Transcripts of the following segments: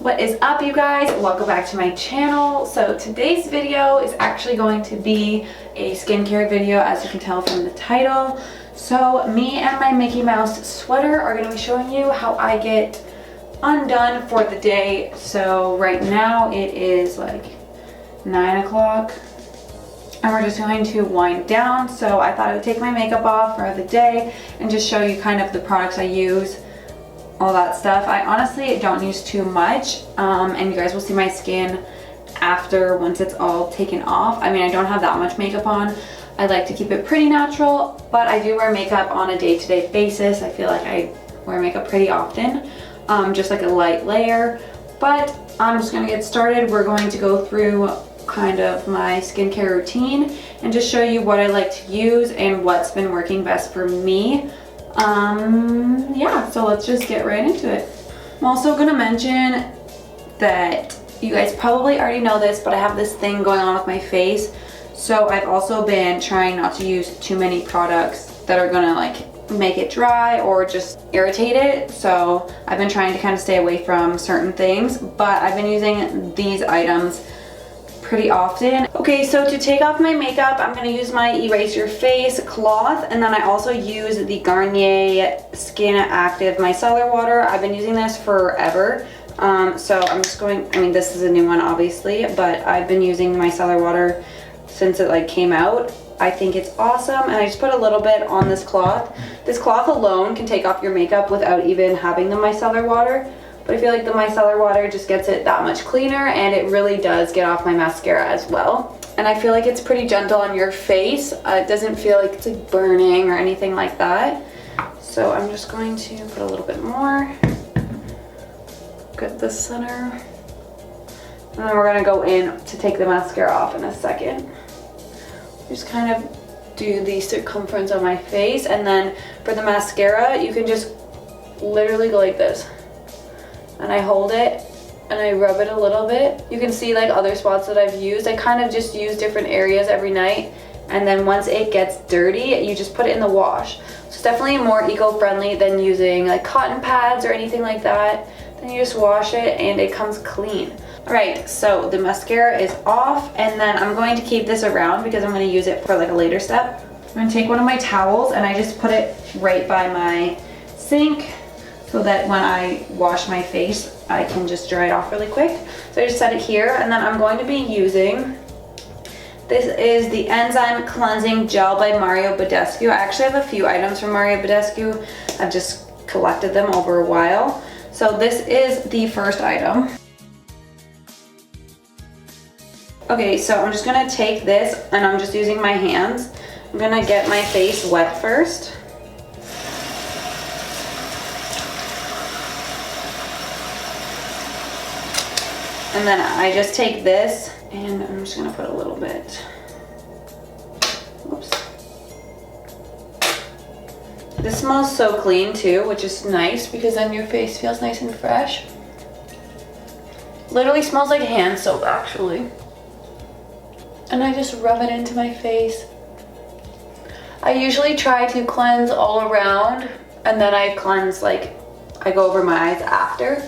What is up, you guys? Welcome back to my channel. So today's video is actually going to be a skincare video, as you can tell from the title. So me and my Mickey Mouse sweater are going to be showing you how I get undone for the day. So right now it is like 9 o'clock and we're just going to wind down. So I thought I would take my makeup off for the day and just show you kind of the products I use, all that stuff. I honestly don't use too much, and you guys will see my skin after, once it's all taken off. I mean, I don't have that much makeup on. I like to keep it pretty natural, but I do wear makeup on a day-to-day basis. I feel like I wear makeup pretty often, just like a light layer. But I'm just gonna get started. We're going to go through kind of my skincare routine and just show you what I like to use and what's been working best for me. Yeah, so let's just get right into it. I'm also gonna mention that you guys probably already know this, but I have this thing going on with my face. So I've also been trying not to use too many products that are gonna like make it dry or just irritate it. So I've been trying to kind of stay away from certain things, but I've been using these items pretty often. Okay, so to take off my makeup, I'm gonna use my Erase Your Face cloth, and then I also use the Garnier Skin Active Micellar Water. I've been using this forever. So I'm just going, I mean, this is a new one obviously, but I've been using the micellar water since it like came out. I think it's awesome, and I just put a little bit on this cloth. This cloth alone can take off your makeup without even having the micellar water. But I feel like the micellar water just gets it that much cleaner, and it really does get off my mascara as well. And I feel like it's pretty gentle on your face. It doesn't feel like it's like burning or anything like that. So I'm just going to put a little bit more. Get the center. And then we're gonna go in to take the mascara off in a second. Just kind of do the circumference of my face, and then for the mascara, you can just literally go like this. And I hold it and I rub it a little bit. You can see like other spots that I've used. I kind of just use different areas every night, and then once it gets dirty, you just put it in the wash. So it's definitely more eco-friendly than using like cotton pads or anything like that. Then you just wash it and it comes clean. All right, so the mascara is off, and then I'm going to keep this around because I'm going to use it for like a later step. I'm going to take one of my towels and I just put it right by my sink, so that when I wash my face, I can just dry it off really quick. So I just set it here, and then I'm going to be using, this is the Enzyme Cleansing Gel by Mario Badescu. I actually have a few items from Mario Badescu. I've just collected them over a while. So this is the first item. Okay, so I'm just gonna take this, and I'm just using my hands. I'm gonna get my face wet first. And then I just take this and I'm just gonna put a little bit. Whoops. This smells so clean too, which is nice because then your face feels nice and fresh. Literally smells like hand soap actually. And I just rub it into my face. I usually try to cleanse all around, and then I cleanse, like, I go over my eyes after.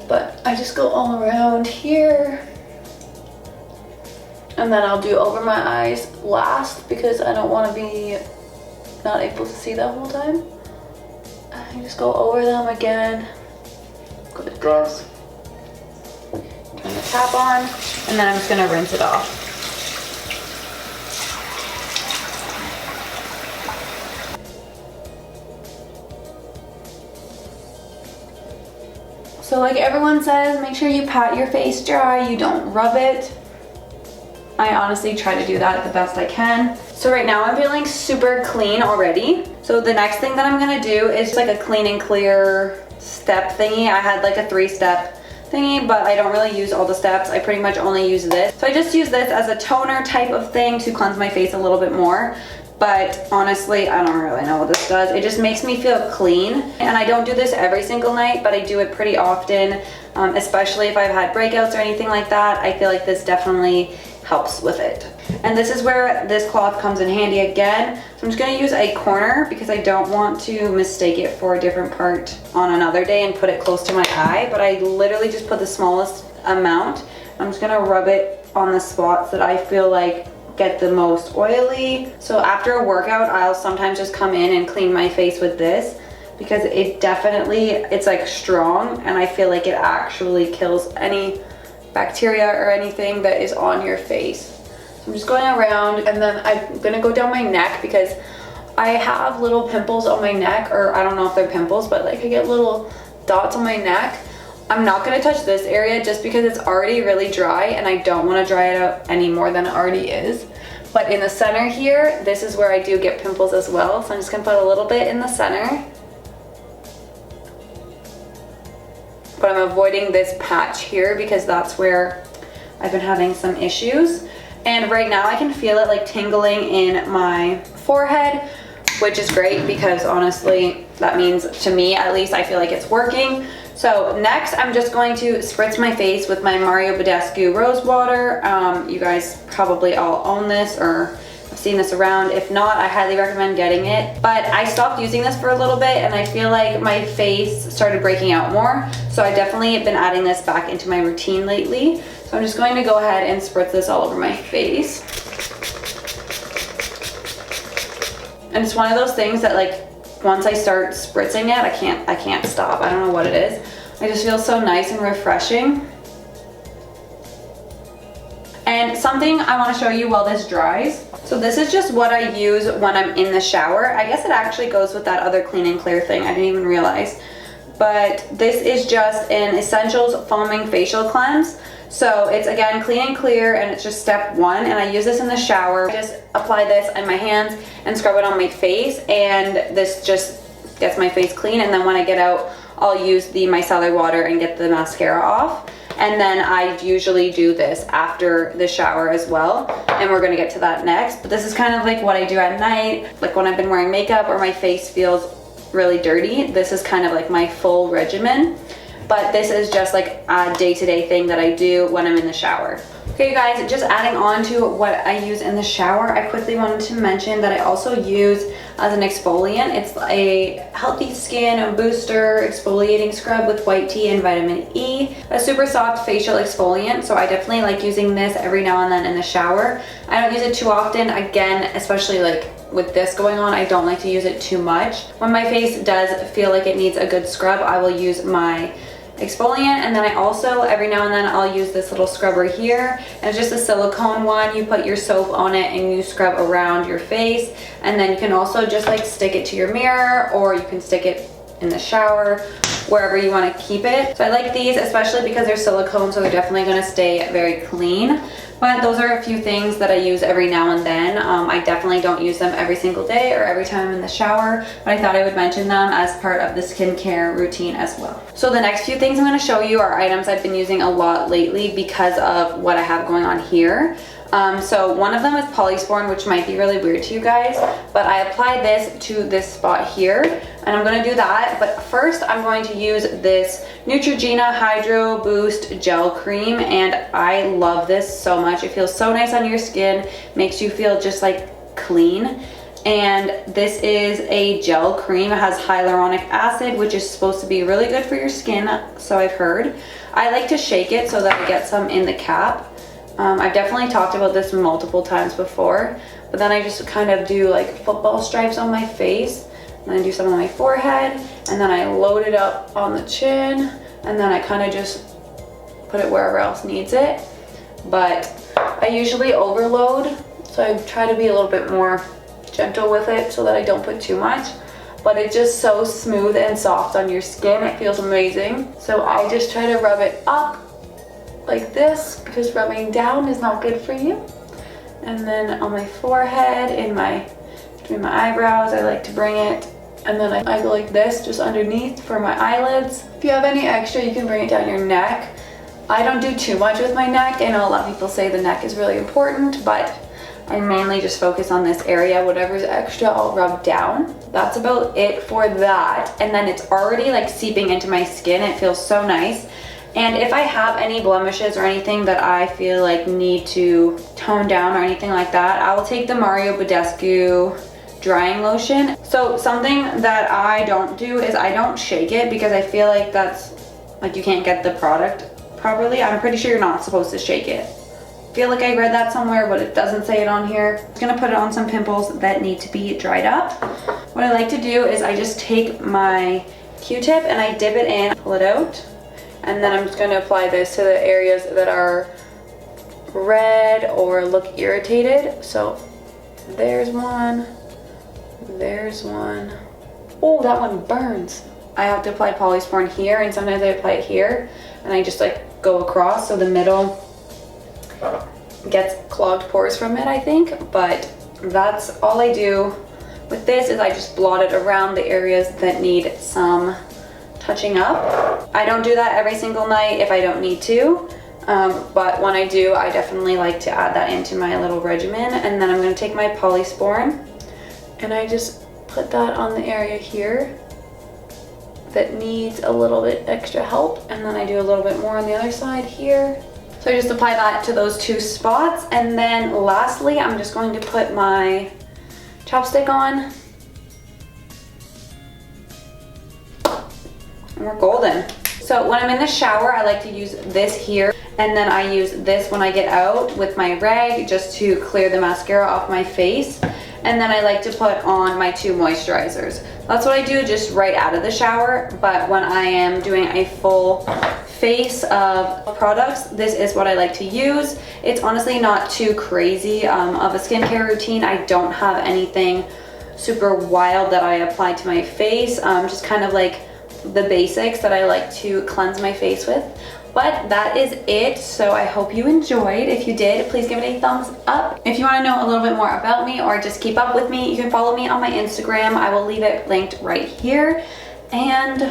But I just go all around here, and then I'll do over my eyes last because I don't want to be not able to see the whole time. I just go over them again, go like this, turn the tap on, and then I'm just going to rinse it off. So like everyone says, make sure you pat your face dry, you don't rub it. I honestly try to do that the best I can. So right now I'm feeling super clean already. So the next thing that I'm gonna do is like a clean and clear step thingy. I had like a 3-step thingy, but I don't really use all the steps. I pretty much only use this. So I just use this as a toner type of thing to cleanse my face a little bit more. But honestly, I don't really know what this does. It just makes me feel clean. And I don't do this every single night, but I do it pretty often, especially if I've had breakouts or anything like that. I feel like this definitely helps with it. And this is where this cloth comes in handy again. So I'm just gonna use a corner because I don't want to mistake it for a different part on another day and put it close to my eye, but I literally just put the smallest amount. I'm just gonna rub it on the spots that I feel like get the most oily. So after a workout, I'll sometimes just come in and clean my face with this because it definitely, it's like strong, and I feel like it actually kills any bacteria or anything that is on your face. So I'm just going around, and then I'm gonna go down my neck because I have little pimples on my neck, or I don't know if they're pimples, but like I get little dots on my neck. I'm not gonna touch this area just because it's already really dry and I don't wanna dry it out any more than it already is. But in the center here, this is where I do get pimples as well. So I'm just gonna put a little bit in the center. But I'm avoiding this patch here because that's where I've been having some issues. And right now I can feel it like tingling in my forehead, which is great because honestly, that means to me at least I feel like it's working. So next I'm just going to spritz my face with my Mario Badescu Rose Water. You guys probably all own this or have seen this around. If not, I highly recommend getting it. But I stopped using this for a little bit and I feel like my face started breaking out more. So I definitely have been adding this back into my routine lately. So I'm just going to go ahead and spritz this all over my face. And it's one of those things that like, once I start spritzing it, I can't stop. I don't know what it is. I just feel so nice and refreshing. And something I want to show you while this dries. So this is just what I use when I'm in the shower. I guess it actually goes with that other Clean and Clear thing. I didn't even realize. But this is just an Essentials Foaming Facial Cleanse. So it's again Clean and Clear, and it's just step 1, and I use this in the shower. I just apply this on my hands and scrub it on my face, and this just gets my face clean. And then when I get out, I'll use the micellar water and get the mascara off. And then I usually do this after the shower as well, and we're gonna get to that next. But this is kind of like what I do at night, like when I've been wearing makeup or my face feels really dirty. This is kind of like my full regimen. But this is just like a day-to-day thing that I do when I'm in the shower. Okay, you guys, just adding on to what I use in the shower, I quickly wanted to mention that I also use as an exfoliant. It's a healthy skin booster exfoliating scrub with white tea and vitamin E, a super soft facial exfoliant. So I definitely like using this every now and then in the shower. I don't use it too often, again, especially like with this going on, I don't like to use it too much. When my face does feel like it needs a good scrub, I will use my exfoliant, and then I also every now and then I'll use this little scrubber here, and it's just a silicone one. You put your soap on it and you scrub around your face, and then you can also just like stick it to your mirror, or you can stick it in the shower, wherever you want to keep it. So I like these especially because they're silicone, so they're definitely going to stay very clean. But those are a few things that I use every now and then. I definitely don't use them every single day or every time I'm in the shower, but I thought I would mention them as part of the skincare routine as well. So the next few things I'm going to show you are items I've been using a lot lately because of what I have going on here. So one of them is Polysporin, which might be really weird to you guys, but I apply this to this spot here, and I'm going to do that. But first I'm going to use this Neutrogena Hydro Boost Gel Cream, and I love this so much. It feels so nice on your skin, makes you feel just like clean. And this is a gel cream. It has hyaluronic acid, which is supposed to be really good for your skin, so I've heard. I like to shake it so that I get some in the cap. I've definitely talked about this multiple times before, but then I just kind of do like football stripes on my face, and then I do some on my forehead, and then I load it up on the chin, and then I kind of just put it wherever else needs it. But I usually overload, so I try to be a little bit more gentle with it so that I don't put too much. But it's just so smooth and soft on your skin. It feels amazing. So I just try to rub it up like this, because rubbing down is not good for you. And then on my forehead, between my eyebrows, I like to bring it, and then I go like this just underneath for my eyelids. If you have any extra, you can bring it down your neck. I don't do too much with my neck. I know a lot of people say the neck is really important, but I mainly just focus on this area. Whatever's extra, I'll rub down. That's about it for that. And then it's already like seeping into my skin. It feels so nice. And if I have any blemishes or anything that I feel like need to tone down or anything like that, I will take the Mario Badescu drying lotion. So something that I don't do is I don't shake it, because I feel like that's like you can't get the product properly. I'm pretty sure you're not supposed to shake it. I feel like I read that somewhere, but it doesn't say it on here. I'm gonna put it on some pimples that need to be dried up. What I like to do is I just take my Q-tip and I dip it in, pull it out, and then I'm just gonna apply this to the areas that are red or look irritated. So there's one, there's one. Oh, that one burns. I have to apply polysporin here, and sometimes I apply it here, and I just like go across so the middle gets clogged pores from it, I think. But that's all I do with this, is I just blot it around the areas that need some touching up. I don't do that every single night if I don't need to, but when I do, I definitely like to add that into my little regimen. And then I'm going to take my polysporin and I just put that on the area here that needs a little bit extra help, and then I do a little bit more on the other side here. So I just apply that to those two spots, and then lastly I'm just going to put my chapstick on, and we're golden. So when I'm in the shower, I like to use this here, and then I use this when I get out with my rag just to clear the mascara off my face. And then I like to put on my two moisturizers. That's what I do just right out of the shower, but when I am doing a full face of products, this is what I like to use. It's honestly not too crazy of a skincare routine. I don't have anything super wild that I apply to my face, just kind of like the basics that I like to cleanse my face with. But that is it, so I hope you enjoyed. If you did, please give it a thumbs up. If you want to know a little bit more about me or just keep up with me, you can follow me on my Instagram. I will leave it linked right here. And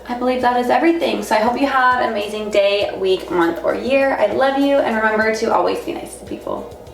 I believe that is everything. So I hope you have an amazing day, week, month, or year. I love you, and remember to always be nice to people.